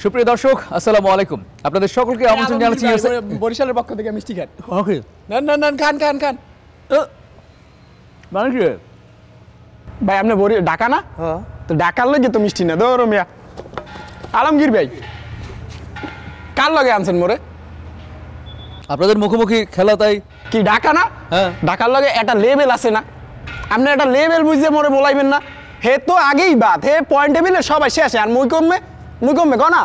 সুপ্রিয় দর্শক আসসালামু আলাইকুম, আপনাদের সকলকে আমন্ত্রণ জানাচ্ছি বরিশালের পক্ষ থেকে মিষ্টি খান। ওকে না খান মানে কি ভাই, আপনি ঢাকা না? হ্যাঁ, তো ঢাকার লগে তো মিষ্টি না ধরো মিয়া। আলমগীর ভাই কার লগে আনছেন মোরে? আপনাদের মুখোমুখি খেলা, তাই কি ঢাকা না? হ্যাঁ, ঢাকার লগে একটা লেভেল আছে না? আপনি একটা লেভেল বুঝে মোরে বলাইবেন না। হে তো আগেই বাদ, হে পয়েন্ট টেবিলে সবাই শেষে, আর মুই কমবে কনা।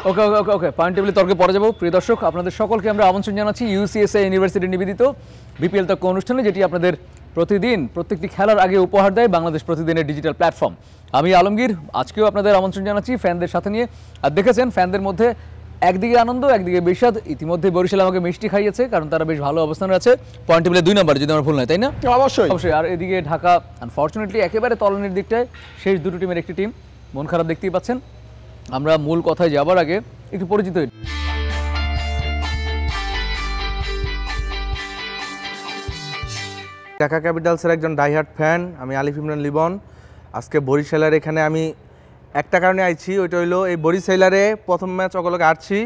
ওকে ওকে ওকে ওকে পয়েন্ট টেবিলে তর্কে পরে যাবো। প্রিয় দর্শক, আপনাদের সকলকে আমরা আমন্ত্রণ জানাচ্ছি ইউসিএসএ ইউনিভার্সিটি নিবেদিত বিপিএল তক অনুষ্ঠানে, যেটি আপনাদের প্রতিদিন প্রত্যেকটি খেলার আগে উপহার দেয় বাংলাদেশ প্রতিদিনের ডিজিটাল প্ল্যাটফর্ম। আমি আলমগীর আজকেও আপনাদের আমন্ত্রণ জানাচ্ছি ফ্যানদের সাথে নিয়ে। আর দেখেছেন ফ্যানদের মধ্যে একদিকে আনন্দ একদিকে বিষাদ। ইতিমধ্যে বরিশাল আমাকে মিষ্টি খাইয়েছে, কারণ তারা বেশ ভালো অবস্থানে আছে, পয়েন্ট টেবিলে 2 নম্বরে যদি আমার ভুল নয়, তাই না? অবশ্যই অবশ্যই। আর এদিকে ঢাকা আনফর্চুনেটলি একেবারে তলানির দিকটায়, শেষ দুটো টিমের একটি টিম, মন খারাপ দেখতেই পাচ্ছেন। আমরা মূল কথায় যাবার আগে একটু পরিচিত হই। ঢাকা ক্যাপিটালসের একজন ডাইহার্ট ফ্যান আমি, আলিফ ইমরান লিবন। আজকে বরিশালের এখানে আমি একটা কারণে আইছি, ওইটা হইলো এই বরিশালারে প্রথম ম্যাচ অগলকে আটছি,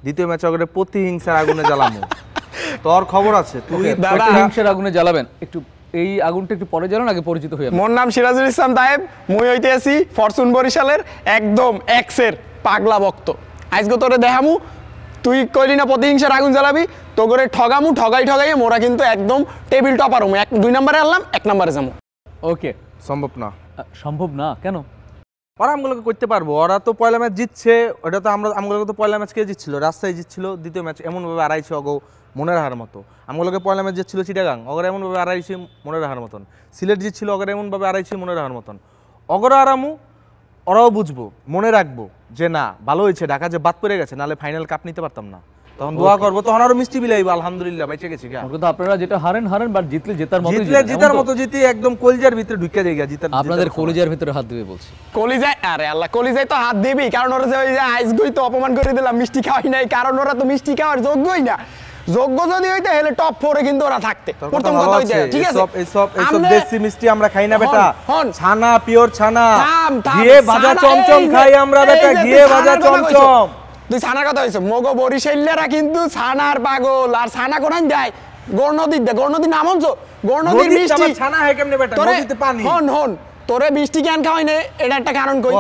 দ্বিতীয় ম্যাচ অগলে প্রতিহিংসার আগুনে জ্বালামু। তোর খবর আছে তুই প্রতিহিংসার আগুনে জ্বালাবেন? একটু এই আগুনটা একটু পরে জ্বালান, আগে পরিচিত হই। মোর নাম সিরাজুল ইসলাম তায়েব, মুই হইতে আছি ফরচুন বরিশালের একদম এক্সের পাগলা ভক্ত। আজকে তোরে দেখামু, তুই কইলি না প্রতিহিংসার আগুন জ্বালাবি, তো করে ঠগামু, ঠগাই মোরা কিন্তু একদম টেবিল টপার হমু। 2 নম্বরে আনলাম, 1 নম্বরে যাবো। ওকে, সম্ভব না। সম্ভব না কেন? ওরা আমগুলোকে করতে পারবো, ওরা তো পয়লা ম্যাচ জিতছে, ওটা তো আমগুলোকে তো পয়লা ম্যাচ কে জিতছিল? রাজশাহী জিতছিল, দ্বিতীয় ম্যাচ এমনভাবে আড়াইছে অগো মনে রাখার মতো। আমগুলোকে পয়লা ম্যাচ জিতছিল চিটাগাং, অগর এমনভাবে আড়াইছে মনে রাখার মতন। সিলেট জিতছিল, অগর এমনভাবে আড়াইছে মনে রাখার মতন। অগর আরামু ওরাও বুঝবো, মনে রাখবো যে না ভালো হয়েছে ঢাকা যে বাদ পড়ে গেছে, নাহলে ফাইনাল কাপ নিতে পারতাম না। তখন দোয়া করবো, তখন আরো মিষ্টি বিলাইবো, আলহামদুলিল্লাহ বেঁচে গেছি। কিন্তু আপনারা যেটা হারেন বাট জিতলে জেতার মতো জিতি, একদম কলিজার ভিতরে ঢুকে যায় জিতার। আপনাদের কলিজার ভিতরে হাত দিবে বলছি। কলিজায়, আরে আল্লাহ, কলিজায় তো হাত দিবি, কারণ ওরা যে ওই যে আইসগুই তো অপমান করে দিলাম, মিষ্টি খাওয়াই নাই, কারণ ওরা তো মিষ্টি খাওয়ার যোগ্যই না। যোগ্য যদি হইতে হলে টপ 4 এ কিন্তু ওরা থাকতে। প্রথম কথা হইছে, ঠিক আছে, এইসব দেশি মিষ্টি আমরা খাই না বেটা, ছানা, পিওর ছানা, ঘিয়ে ভাজা চমচম খাই আমরা বেটা, ঘিয়ে ভাজা চমচম। তুই ছানার কথা হইছে, মগো বরিশালেরা কিন্তু ছানার পাগল। আর ছানা কোনায় দেয়? গড়নদী নাম হনছো? গড়নদীর মিষ্টি ছানা হয় কেমনে বেটা? নদীতে পানি। হন তোরে মিষ্টি কেন খাওয়াই না, এটা একটা কারণ কই।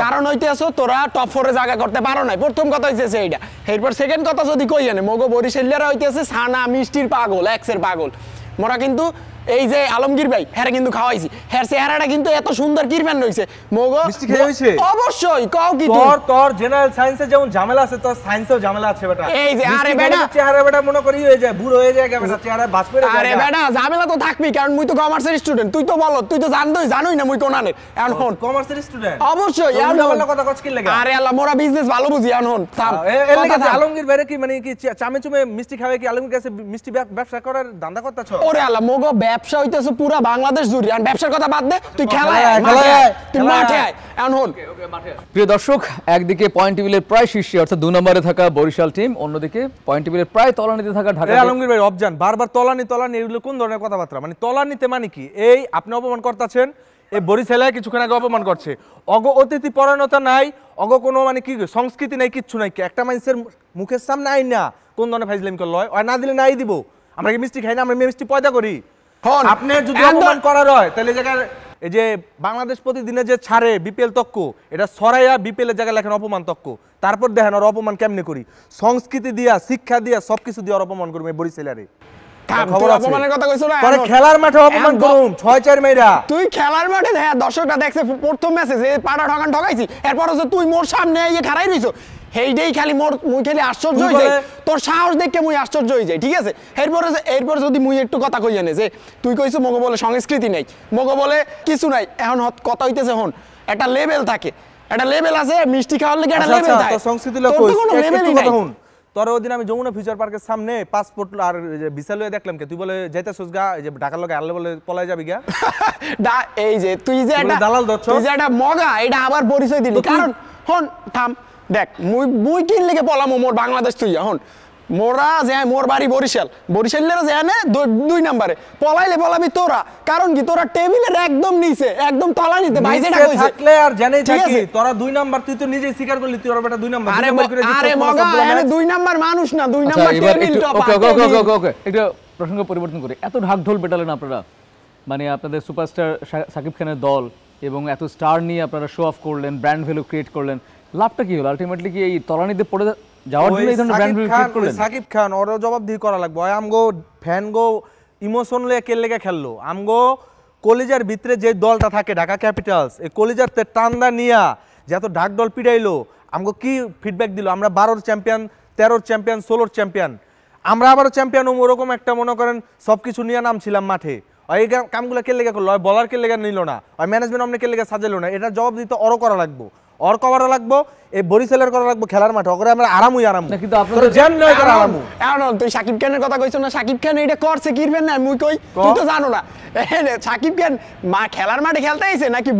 কারণ হইতে আছো তোরা টপ 4 এ জায়গা করতে পারো না, প্রথম কথা হইছে এইটা। এরপর সেকেন্ড কথা যদি কই জানে, মগো বরিশালেরা হইতে আছে ছানা মিষ্টির পাগল, এক্সের পাগল। মোরা কিন্তু এই যে আলমগীর ভাই হ্যাঁ কিন্তু খাওয়াইছি, হ্যাঁ চেহারাটা কিন্তু এত সুন্দর কিরবেন রইছে। মগো মিষ্টি খেয়ে হইছে অবশ্যই। কও কি তোর জেনারেল সায়েন্সে যেমন ঝামেলা আছে, তোর সায়েন্সেও ঝামেলা আছে বেটা। এই যে আরে বেটা চেহারা বেটা মনে করি হয়ে যায়, বুড়ো হয়ে যায়, বেটা চেহারা বাস পড়ে যায়। আরে বেটা ঝামেলা তো থাকবি, কারণ মুই তো কমার্সের স্টুডেন্ট। তুই তো বলো, তুই তো জানোই না মুই কোনানের। এখন হন কমার্সের স্টুডেন্ট অবশ্যই। ঝামেলা কথা কছ কি লাগে? আরে আল্লাহ, মোরা বিজনেস ভালো বুঝি। এখন হন থাম, এর লাগি আলমগীর ভাই কি মানে কি চামে চুমে মিষ্টি খাওয়ায় কি আলমগীর কাছে মিষ্টি ব্যবসা করার ধান্দা করতেছ? ওরে আল্লাহ, মগো ব্যবসা হইতেছে পুরা বাংলাদেশ জুড়ে। আর ব্যবসার কথা বাদ দে, তুই খেলায় তুই মাঠে আয়। এখন হন প্রিয় দর্শক, একদিকে পয়েন্ট টেবিলের প্রায় শীর্ষে অর্থাৎ 2 নম্বরে থাকা বরিশাল টিম, অন্যদিকে পয়েন্ট টেবিলের প্রায় তলানিতে থাকা ঢাকা। আলমগীর ভাই অবজান বারবার তলানি এগুলো কোন ধরনের কথাবার্তা? মানে তলানিতে মানে কি? এই আপনি অপমান করতেছেন, এই বরিশালে কিছুক্ষণ আগে অপমান করছে। অগ অতিথি পরায়ণতা নাই, অগ কোনো মানে কি সংস্কৃতি নাই, কিচ্ছু নাই। একটা মানুষের মুখের সামনে আই না কোন ধরনের ফাইজলামি করলো হয়, না দিলে নাই দিব। আমরা কি মিষ্টি খাই না? আমরা মিষ্টি পয়দা করি। আপনি যদি অপমান করার হয় তাহলে জায়গায় এই যে বাংলাদেশ প্রতিদিনে যে ছাড়ে বিপিএল তক্ক, এটা সরাইয়া বিপিএল এর জায়গায় লেখেন অপমান তক্ক, তারপর দেখেন ওর অপমান কেমনে করি। সংস্কৃতি দিয়া, শিক্ষা দিয়া, সবকিছু দিয়ে অপমান করবে বরিশালের। অপমানের কথা কইছো না, খেলার মাঠে অপমান করুম 6-4 মেয়েরা। তুই খেলার মাঠে হ্যাঁ দর্শকরা দেখছে প্রথম ম্যাচে যে পাড়া ঠকাইছি, এরপর হচ্ছে তুই মোর সামনে এই খাড়াই রইছো। হেইডেই খালি মুই খালি আশ্চর্য হয়ে যাই, তোর সাহস দেখে মুই আশ্চর্য হয়ে যাই, ঠিক আছে। এরপর যদি মুই একটু কথা কই জানে যে তুই কইছো মগো বলে সংস্কৃতি নাই, মগো বলে কিছু নাই। এখন কথা হইতেছে হন একটা লেভেল থাকে, একটা লেভেল আছে, মিষ্টি খাওয়ার লাগে একটা লেভেল থাকে। সংস্কৃতি লোক কোনো লেভেলই নাই। তোর ওদিন আমি যমুনা ফিউচার পার্কের সামনে পাসপোর্ট আর ভিসা লয়ে দেখলাম কে তুই বলে যাইতাছস গা, এই যে ঢাকার লগে আনলে বলে পলাই যাবি গা। এই যে তুই যে একটা দালাল দচ্ছ, তুই যে একটা মগা, এটা আবার পরিচয় দিলি। কারণ হন থাম দেখ, মুই কিন লেগে পলাম মোর বাংলাদেশ তুই। হন মোরা যে মোর বাড়ি বরিশালের যে এনে 2 নম্বরে পলাইলে পলাবি তোরা, কারণ কি তোরা টেবিলের একদম নিচে একদম তলা নিতে ভাইজে ডাক হইছে থাকলে আর জানেই থাকি তোরা 2 নাম্বার, তুই তো নিজেই স্বীকার করলি তুই আর বেটা 2 নাম্বার। আরে মগা এনে 2 নাম্বার মানুষ না, 2 নাম্বার টেবিল টপ। ওকে একটু প্রসঙ্গ পরিবর্তন করি। এত ঢাকঢোল পেটালেন আপনারা, মানে আপনাদের সুপারস্টার সাকিব খানের দল এবং এত স্টার নিয়ে আপনারা শো অফ করলেন, ব্র্যান্ড ভ্যালু ক্রিয়েট করলেন, লাভটা কি হলো আলটিমেটলি? কি এই তলানিতে পড়ে যাওয়ার জন্য এই ধরনের ব্র্যান্ড ভ্যালু ক্রিয়েট করলেন? সাকিব খান ওর জবাবদিহি করা লাগবে। আমগো ফ্যান গো ইমোশন লয়ে কে লেগে খেললো, আমগো কলিজার ভিতরে যে দলটা থাকে ঢাকা ক্যাপিটালস, এই কলিজার টান্দা নিয়া যে এত ঢাকঢোল পিটাইলো, আমগো কি ফিডব্যাক দিল? আমরা 12 চ্যাম্পিয়ন, 13 চ্যাম্পিয়ন, 16 চ্যাম্পিয়ন, আমরা আবারও চ্যাম্পিয়ন হবো, ওরকম একটা মনে করেন সবকিছু নিয়ে নামছিলাম মাঠে। এই কামগুলো কে লেগে করলো? বলার কে লেগে নিল না, ম্যানেজমেন্ট আপনি কে লেগে সাজাইলো না? এটা জবাব দিতে অরও করা লাগবো, অর কভারও লাগবো, এই বরিশালের করা লাগবো খেলার মাঠে। ওরে আমরা আরামই আরাম, কিন্তু আপনারা জান নয় করা আরাম। এখন তুই সাকিব খানের কথা কইছ না, সাকিব খান এটা করছে কিরবেন না মুই কই, তুই তো জানো না। সাকিব খান খেলার মাঠে খেলতে আইছে নাকি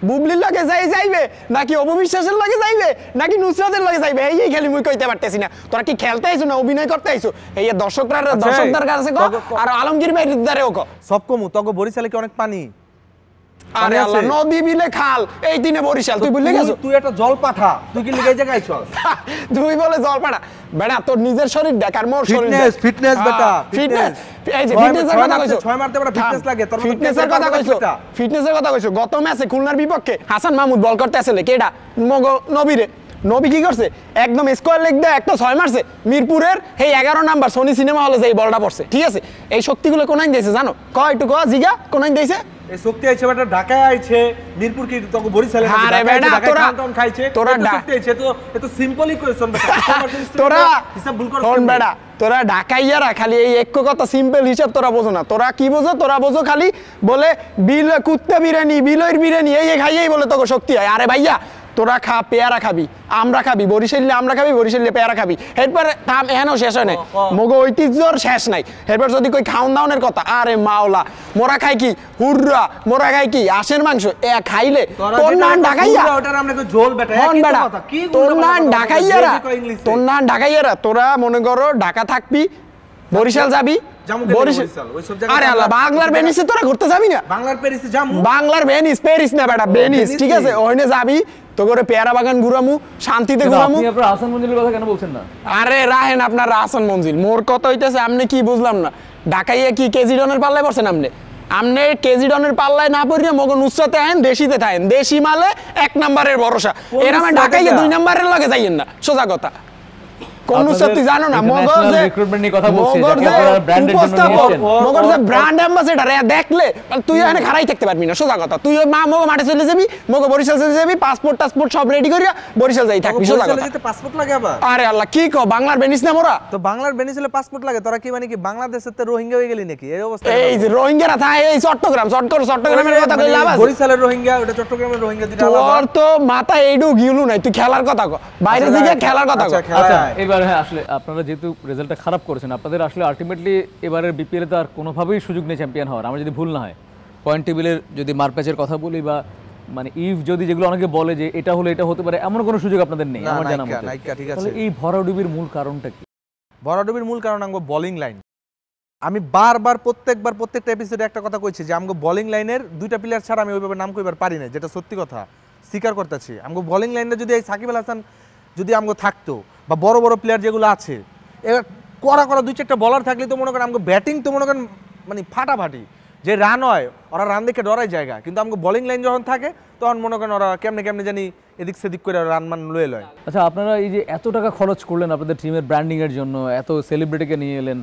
বুবলির লগে যাইবে, নাকি অপবিশ্বাসের লগে যাইবে, নাকি নুসরাতের লগে যাইবে, এই খালি মুই কইতে পারতেছি না। তোরা কি খেলতে আইছো না অভিনয় করতে আইছো? এই দর্শকদের কাছে কো, আর আলমগীর ভাইয়ের দ্বারেও কো। সব কমু তগো বরিশালে কি অনেক পানি? আরে আল্লাহ, নদী বিলে খাল, এই দিনে বরিশাল তুই ভুলে গেছো? তুই একটা জল পাঠা, তুই কি লিগে জায়গায় চল? তুই বলে জল পাঠা বেটা, তোর নিজের শরীর দেখ আর মোর শরীর দেখ। ফিটনেস বেটা, ফিটনেস, এই যে ফিটনেসের কথা কইছো, 6 মারতে বড় ফিটনেস লাগে, তোর ফিটনেসের কথা কইছো, ফিটনেসের কথা কইছো। গত ম্যাচে খুলনার বিপক্ষে হাসান মাহমুদ বল করতে আসলে কেডা? নবীরে। নবী কি করছে? একদম স্কোয়ার লেগ দিয়ে একটা 6 মারছে মিরপুরের এই 11 নাম্বার সোনি সিনেমা হলে যে এই বলটা পড়ছে, ঠিক আছে? এই শক্তিগুলো কোনাইন দিয়েছে জানো? একটু জিগা কোনাইন দিয়েছে? এই শক্তি আইছে বেটা, ঢাকায় আইছে, মিরপুর কি তোকে বরিশালে না? আরে বেটা তোরা খাইছে, তোরা শক্তি আইছে তো, এত সিম্পলি কোয়েশ্চন বেটা। তোরা হিসাব ভুল করছ কোন বেটা? তোরা ঢাকাইয়ারা খালি এই এক কথা সিম্পল হিসাব তোরা বোঝো না। তোরা কি বোঝো? তোরা বোঝো খালি বলে বিল কুত্তা বিরিয়ানি, বিলয়ের বিরিয়ানি এই খাইয়েই বলে তোকে শক্তি হয়। আরে ভাইয়া তোরা খা, পেয়ারা খাবি, আমরা খাবি, বরিশালে আমরা খাবি, বরিশালে পেয়ারা খাবি। এরপরে থাম, এহেনও শেষ হয় নাই, মগো ঐতিহ্যর শেষ নাই। এরপর যদি কই খাওন দাওনের কথা, আরে মাওলা, মোরা খাই কি হুররা, মোরা খাই কি আশের মাংস, খাইলে তোর নান ঢাকাইয়া, ওটার আমরা কই ঝোল বেটা, একই কথা। কি তোর নান ঢাকাইয়ারা, তোর নান ঢাকাইয়ারা, তোরা মনে করো ঢাকা থাকবি, বরিশাল যাবি, আরে আল্লাহ, বাংলার ভেনিসে তোরা ঘুরতে যাবি না? বাংলার প্যারিসে যামু, বাংলার ভেনিস, প্যারিস না বেটা, ভেনিস, ঠিক আছে? ওখানে যাবি, তো করে পেয়ারা বাগান ঘুরামু, শান্তিতে ঘুরামু। আপনি আপনার হাসান মঞ্জিলের কথা কেন বলছেন না? আরে রাহেন আপনার হাসান মঞ্জিল, মোর কথা হইতেছে আপনি কি বুঝলাম না, ঢাকাইয়া কি কেজি ডনের পাল্লায় পড়ছেন আপনি? আপনি কেজি ডনের পাল্লায় না পড়িয়ে মগো নুসরাতে আহেন, দেশিতে থাকেন, দেশি মালে 1 নাম্বারের ভরসা। এরা আমি ঢাকাইয়া 2 নাম্বারের লগে যাইয়েন না, সোজা কথা। কোন নুসরাত তুই জানো না? মগর যে রিক্রুটমেন্ট নিয়ে কথা বলছি, মগর যে ব্র্যান্ডের জন্য নিয়েছেন, মগর যে ব্র্যান্ড অ্যাম্বাসেডর দেখলে তুই এখানে খাড়াই থাকতে পারবি না, সোজা কথা। তুই ওই মগো মাঠে চলে যাবি, মগো বরিশাল চলে যাবি, পাসপোর্ট সব রেডি করিয়া বরিশাল যাই থাকবি, সোজা কথা। বরিশালে পাসপোর্ট লাগে আবার? আরে আল্লাহ, কি কও, বাংলার ভেনিস না মোরা? তো বাংলার ভেনিসে পাসপোর্ট লাগে, তোরা কি মানে কি বাংলাদেশের তে রোহিঙ্গা হয়ে গেলি নাকি? এই অবস্থা। এই যে রোহিঙ্গারা থাকে এই চট্টগ্রামের কথা কইলা বাস। বরিশালের রোহিঙ্গা, ওটা চট্টগ্রামের রোহিঙ্গা, দুইটা আলাদা। তোর তো মাথা এইডু গিলু নাই, তুই খেলার কথা কও, বাইরে থেকে খেলার কথা কও। আচ্ছা এবার হ্যাঁ, আসলে আপনারা যেহেতু রেজাল্টটা খারাপ করেছেন, আপনাদের আসলে আলটিমেটলি এবারের বিপিএল এ তো আর কোনোভাবেই সুযোগ নেই চ্যাম্পিয়ন হওয়ার, আমার যদি ভুল না হয়। পয়েন্ট টেবিলের যদি মারপ্যাচের কথা বলি বা মানে ইফ যদি যেগুলো অনেকে বলে যে এটা হলে এটা হতে পারে, এমন কোনো সুযোগ আপনাদের নেই আমার জানা মতে। ঠিক আছে, তাহলে এই ভরাডুবির মূল কারণটা কি? ভরাডুবির মূল কারণ আমগো বোলিং লাইন। আমি বারবার প্রত্যেকটা এপিসোডে একটা কথা কইছি যে আমগো বোলিং লাইনের 2টা প্লেয়ার ছাড়া আমি ওইভাবে নাম কইবার পারি না, যেটা সত্যি কথা স্বীকার করতেছি। আমগো বোলিং লাইনে যদি এই সাকিব আল হাসান যদি আমগো থাকতো বা বড় বড় প্লেয়ার যেগুলো আছে, এবার করা 2-4টা বলার থাকলে তো মনে করেন আমগো ব্যাটিং তো মনে করেন মানে ফাটাফাটি, যে রান হয় ওরা রান দেখে ডরাই জায়গা, কিন্তু আমগো বোলিং লাইন যখন থাকে তখন মনে করেন ওরা কেমনে জানি এদিক সেদিক করে রান মান লয়ে লয়। আচ্ছা আপনারা এই যে এত টাকা খরচ করলেন আপনাদের টিমের ব্র্যান্ডিং এর জন্য, এত সেলিব্রিটিকে নিয়ে এলেন,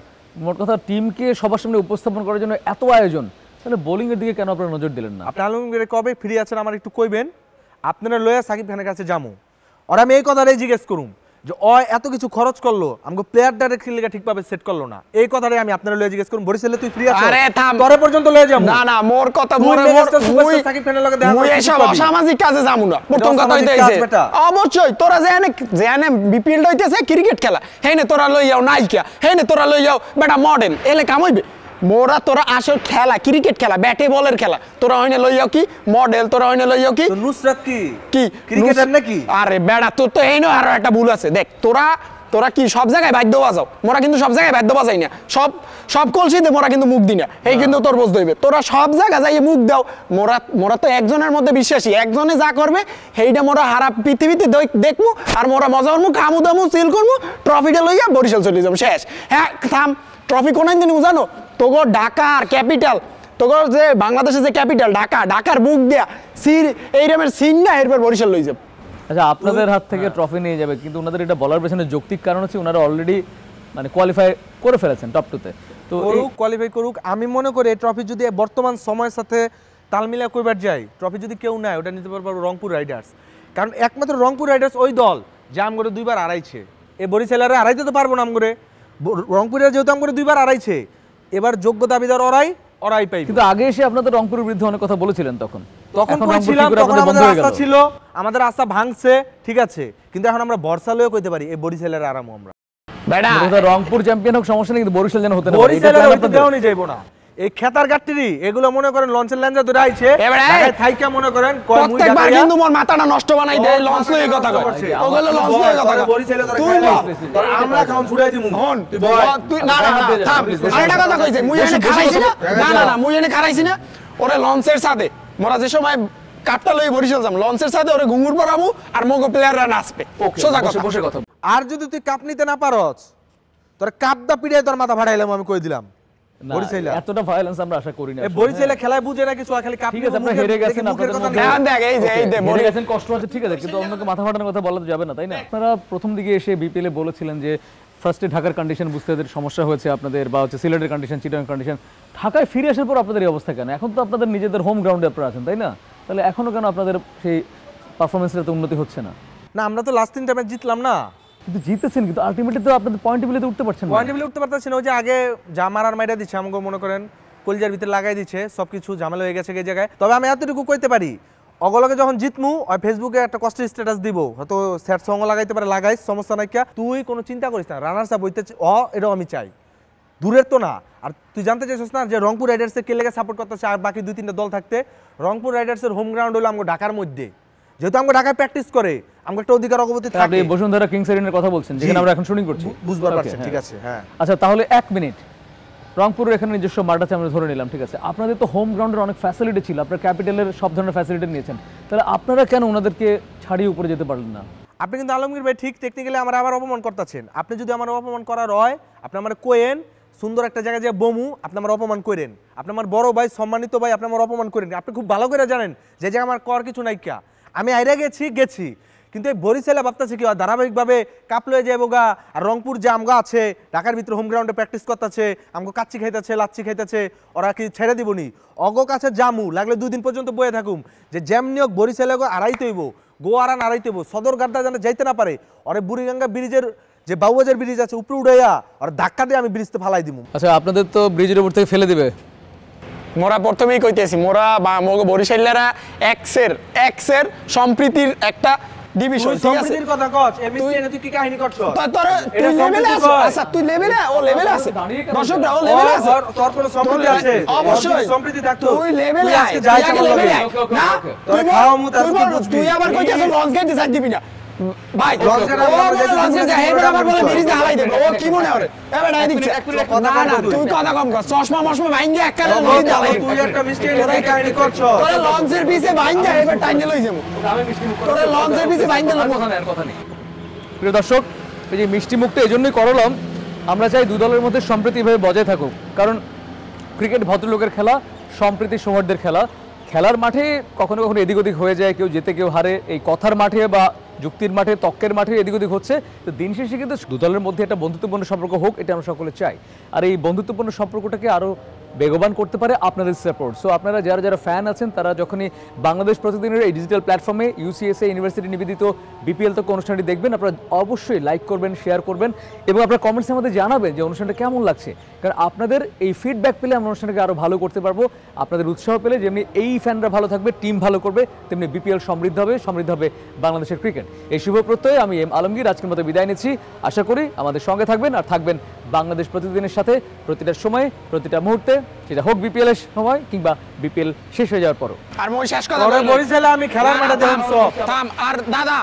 মোট কথা টিমকে সবার সামনে উপস্থাপন করার জন্য এত আয়োজন, তাহলে বোলিং এর দিকে কেন আপনারা নজর দিলেন না? আপনি আলমগীর কবে ফ্রি আছেন আমার একটু কইবেন, আপনারা লয়া সাকিব খানের কাছে যামু, আর আমি এই কথাটাই জিজ্ঞেস করুম যে এত কিছু খরচ করলো আমগো প্লেয়ার ডাইরেক্ট লিগা ঠিকভাবে সেট করলো না, এই কথাটাই আমি আপনারা লয়ে জিজ্ঞেস করুম। বরিশালে তুই ফ্রি আছিস? আরে থাম, পরে পর্যন্ত লয়ে যাবো। না মোর কথা মুই সাকিব খানের লগে দেখা মুই এসব অসামাজিক কাজে যামু না। প্রথম কথা হইতেছে অবশ্যই তোরা যেনে বিপিএল হইতেছে ক্রিকেট খেলা, হেনে তোরা লই যাও নাইকা, হেনে তোরা লই যাও বেটা মডেল, এলে কাম হইবে? মোরা তোরা আসল খেলা ক্রিকেট খেলা, ব্যাটে বলের খেলা, তোরা হইনে লই যাও কি মডেল, তোরা হইনে লই যাও কি নুসরাত কি কি ক্রিকেটার নাকি? আরে বেড়া তোর তো এইনো আরো একটা ভুল আছে, দেখ তোরা তোরা কি সব জায়গায় বাদ্য বাজাও, মোরা কিন্তু সব জায়গায় বাদ্য বাজাই না, সব কলসিতে মোরা কিন্তু মুখ দিই না, এই কিন্তু তোর বুঝতে হইবে। তোরা সব জায়গায় যাইয়ে মুখ দাও, মোরা তো একজনের মধ্যে বিশ্বাসী, একজনে যা করবে সেইটা মোরা হারা পৃথিবীতে দেখবো, আর মোরা মজা করবো, খামু দামু সিল করবো, ট্রফিটা লইয়া বরিশাল চলে যাবো, শেষ। হ্যাঁ থাম, ট্রফি কোনাই দিন জানো তোগো ঢাকার ক্যাপিটাল, তোগো যে বাংলাদেশের যে ক্যাপিটাল ঢাকার বুক দেয়া সির এইরকমের সিন না, এরপর বরিশাল লই যাব। আচ্ছা আপনাদের হাত থেকে ট্রফি নিয়ে যাবে, কিন্তু ওনাদের এটা বলার পেছনে যৌক্তিক কারণ হচ্ছে ওনারা অলরেডি মানে কোয়ালিফাই করে ফেলেছেন টপ 2 তে। তো কোয়ালিফাই করুক, আমি মনে করি এই ট্রফি যদি বর্তমান সময়ের সাথে তাল মিলা কইবার যায়, ট্রফি যদি কেউ নেয় ওটা নিতে পারবে রংপুর রাইডার্স, কারণ একমাত্র রংপুর রাইডার্স ওই দল যে আমগরে 2 বার হারাইছে। এই বরিশালের হারাইতে তো পারবো না আমগরে, রংপুরের যেহেতু আমগরে 2 বার হারাইছে, এবার যোগ্য দাবিদার ওরাই পাইবে। কিন্তু আগে এসে আপনাদের রংপুরের বিরুদ্ধে অনেক কথা বলেছিলেন, তখন কইছিলাম, তখন আমাদের আস্থা ছিল, আমাদের আস্থা ভাঙছে, ঠিক আছে, কিন্তু এখন আমরা ভরসা লয়ে কইতে পারি এই বরিশালের আরামও আমরা বেটা রংপুর চ্যাম্পিয়ন হোক সমস্যা নেই, কিন্তু বরিশাল যেন হতে না পারে, বরিশালের হইতে দেওনি যাইবো না। এই খেতার গাট্টিরি এগুলো মনে করেন লঞ্চের ল্যাঞ্জা ধরে আইছে, ঢাকায় থাইকা মনে করেন কয় মুই প্রত্যেকবার কিন্তু মোর মাথাটা নষ্ট বানাই দেয়, লঞ্চ লয়ে কথা কয়, ওগুলো লঞ্চ লয়ে কথা কয়, বরিশালে তোর আমরা খাউন ছুড়াই দিমু, হন তুই না থাম, আরেকটা কথা কইছে, মুই এনে খারাইছি না, মুই এনে খারাইছি না, ওরে লঞ্চের সাথে মোরা যে সময় কাপটা লই বরিশাল যাম, লঞ্চের সাথে ওরে ঘুঙুর পরামু আর মগো প্লেয়াররা নাচবে, সোজা কথা বসে কথা। আর যদি তুই কাপ নিতে না পারছ, তোর কাপ দা পিড়াই তোর মাথা ফাটাইলাম, আমি কই দিলাম। বরিশাল এতটা ভায়োলেন্স আমরা আশা করি না, এই বরিশাল খেলায় বুঝে না কিছু, খালি কাপ। ঠিক আছে আপনারা হেরে গেছেন, আপনাদের দেখ এই যে হেরে গেছেন, কষ্ট হচ্ছে, ঠিক আছে, কিন্তু অন্যকে মাথা ফাটানোর কথা বলা তো যাবে না, তাই না? আপনারা প্রথম দিকে এসে বিপিএল এ বলেছিলেন যে ফার্স্টে ঢাকার কন্ডিশন বুঝতে সমস্যা হয়েছে আপনাদের, বা হচ্ছে সিলেটের কন্ডিশন, চিটাগাং কন্ডিশন, ঢাকায় ফিরে আসার পর আপনাদের এই অবস্থা কেন? এখন তো আপনাদের নিজেদের হোম গ্রাউন্ডে আপনারা আছেন, তাই না? তাহলে এখনো কেন আপনাদের সেই পারফরমেন্সের উন্নতি হচ্ছে না? না আমরা তো লাস্ট 3টা ম্যাচ জিতলাম না, কিন্তু জিতেছেন, কিন্তু আলটিমেটলি তো আপনাদের পয়েন্ট টেবিলে উঠতে পারছেন না, পয়েন্ট টেবিলে উঠতে পারতেছেন না। ওই যে আগে যা মারার মাইরা দিচ্ছে আমাকে মনে করেন কলজার ভিতরে লাগাই দিচ্ছে, সবকিছু ঝামেলা হয়ে গেছে এই জায়গায়। তবে আমি এতটুকু কইতে পারি, অগলকে যখন জিতমু আর ফেসবুকে একটা কষ্টের স্ট্যাটাস দিব, হয়তো স্যাড সং লাগাইতে পারে, লাগাইস, সমস্যা নাই, তুই কোনো চিন্তা করিস না, রানার্স আপ হইতে এটাও আমি চাই, দূরের তো না। আর তুই জানতে চাইছিস না যে রংপুর রাইডার্সের কে লেগে সাপোর্ট করতেছে আর বাকি 2-3টা দল থাকতে? রংপুর রাইডার্সের হোম গ্রাউন্ড হলো আমাকে ঢাকার মধ্যে, যেহেতু আমরা ঢাকায় প্র্যাকটিস করে আমরা একটা অধিকার অবগতি থাকে। আপনি বসুন্ধরা কিংস এরিনার কথা বলছেন, যেখানে আমরা এখন শুটিং করছি, বুঝবার পারছেন, ঠিক আছে? হ্যাঁ আচ্ছা, তাহলে 1 মিনিট, রংপুরের এখানে নিজস্ব মাঠ আছে আমরা ধরে নিলাম, ঠিক আছে, আপনাদের তো হোম গ্রাউন্ডের অনেক ফ্যাসিলিটি ছিল, আপনার ক্যাপিটালের সব ধরনের ফ্যাসিলিটি নিয়েছেন, তাহলে আপনারা কেন ওনাদেরকে ছাড়িয়ে উপরে যেতে পারলেন না? আপনি কিন্তু আলমগীর ভাই ঠিক টেকনিক্যালি আমার আবার অপমান করতেছেন। আপনি যদি আমার অপমান করার হয়, আপনি আমার কোয়েন সুন্দর একটা জায়গায় যে বমু, আপনি আমার অপমান করেন, আপনি আমার বড় ভাই, সম্মানিত ভাই, আপনি আমার অপমান করেন। আপনি খুব ভালো করে জানেন যে জায়গায় আমার কর কিছু নাই, কা আমি আইরা গেছি, কিন্তু এই বরিশালে ভাবতেছে কি ধারাবাহিকভাবে কাপ লয়ে যাবো গা, আর রংপুর যে আমগা আছে ঢাকার ভিতরে হোম গ্রাউন্ডে প্র্যাকটিস করতেছে, আমগো কাচ্চি খাইতেছে, লাচ্ছি খাইতেছে, ওরা কি ছেড়ে দিবনি? অগো কাছে জামু লাগলে 2 দিন পর্যন্ত বয়ে থাকুম, যে যেমনি হোক বরিশালে আড়াইতে হইব, গোয়ারান আড়াইতে হইব, সদর গাড্ডা যেন যাইতে না পারে, ওরে বুড়িগঙ্গা ব্রিজের যে বাউবাজার ব্রিজ আছে উপরে উড়াইয়া আর ধাক্কা দিয়ে আমি ব্রিজতে ফালাই দিব। আচ্ছা আপনাদের তো ব্রিজের উপর থেকে ফেলে দিবে, মোরা প্রথমেই কইতেছি, মোরা বা মগ বরিশালেরা এক্সের সম্প্রীতির একটা ডিভিশন, ঠিক আছে? সম্প্রীতির কথা কস, এমএসটি এনে তুই কি কাহিনী করছস? তুই লেভেলে আছিস, আচ্ছা তুই লেভেলে, ও লেভেলে আছে, দর্শকরা ও লেভেলে আছে, তোর কোনো সম্প্রীতি আছে? অবশ্যই সম্প্রীতি থাকতো, তুই লেভেলে আজকে যাই কেমন লাগে না, তুই খাওয়া মু তার তুই আবার কইতেছিস লঞ্চ গেট ডিসাইড দিবি না ভাই, লঞ্চ গেট যা হেবার আবার বলে ব্রিজ হালাই দেব, ও কি মনে করে এবারে আই দিচ্ছে না না, তুই কথা কম কর, চশমা মশমা ভাঙিয়ে এককালে ব্রিজ হালাই, তুই একটা মিষ্টি এনে কাহিনী করছস, তোর লঞ্চের পিছে ভাঙিয়ে এবার টাইনে লই যাবো, তোর লঞ্চের পিছে ভাঙিয়ে লই কথা নেই। প্রিয় দর্শক, এই যে মিষ্টি মুখটা এজন্যই করলাম, আমরা চাই দুই দলের মধ্যে সম্প্রীতি ভাবে বজায় থাকুক, কারণ ক্রিকেট ভদ্রলোকের খেলা, সম্প্রীতি সৌহার্দ্যের খেলা, খেলার মাঠে কখনো কখনো এদিক ওদিক হয়ে যায়, কেউ জেতে কেউ হারে, এই কথার মাঠে বা যুক্তির মাঠে, তক্কের মাঠে এদিক ওদিক হচ্ছে, তো দিন শেষে কিন্তু দু দলের মধ্যে একটা বন্ধুত্বপূর্ণ সম্পর্ক হোক, এটা আমরা সকলে চাই। আর এই বন্ধুত্বপূর্ণ সম্পর্কটাকে আরও বেগবান করতে পারে আপনাদের সাপোর্ট। সো আপনারা যারা যারা ফ্যান আছেন, তারা যখনই বাংলাদেশ প্রতিদিনের এই ডিজিটাল প্ল্যাটফর্মে ইউসিএসএ ইউনিভার্সিটি নিবেদিত বিপিএল তক অনুষ্ঠানটি দেখবেন, আপনারা অবশ্যই লাইক করবেন, শেয়ার করবেন এবং আপনার কমেন্টসে আমাদের জানাবেন যে অনুষ্ঠানটা কেমন লাগছে, কারণ আপনাদের এই ফিডব্যাক পেলে আমরা অনুষ্ঠানটাকে আরও ভালো করতে পারবো। আপনাদের উৎসাহ পেলে যেমনি এই ফ্যানরা ভালো থাকবে, টিম ভালো করবে, তেমনি বিপিএল সমৃদ্ধ হবে বাংলাদেশের ক্রিকেট। এই শুভ প্রত্যয়ে আমি এম আলমগীর আজকের মতো বিদায় নিচ্ছি। আশা করি আমাদের সঙ্গে থাকবেন আর থাকবেন বাংলাদেশ প্রতিদিনের সাথে প্রতিটা সময়ে, প্রতিটা মুহূর্তে, সেটা হোক বিপিএল এর সময় কিংবা বিপিএল শেষ হয়ে যাওয়ার পরও। আর মই শেষ কথা বরিশালে আমি খেলার মাঠে দেখলাম সব থাম। আর দাদা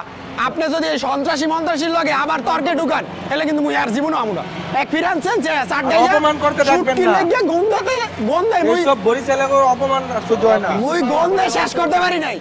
আপনি যদি এই সন্ত্রাসী মন্ত্রাসীর লগে আবার তর্কে ঢুকান তাহলে কিন্তু মুই আর জীবনও আমরা এক্সপেরিয়েন্স যে চারটায় অপমান করতে থাকবেন না। গন্ধাতে গন্ধায় মুই সব বরিশালে অপমান সহ্য হয় না। মুই গন্ধে শেষ করতে পারি নাই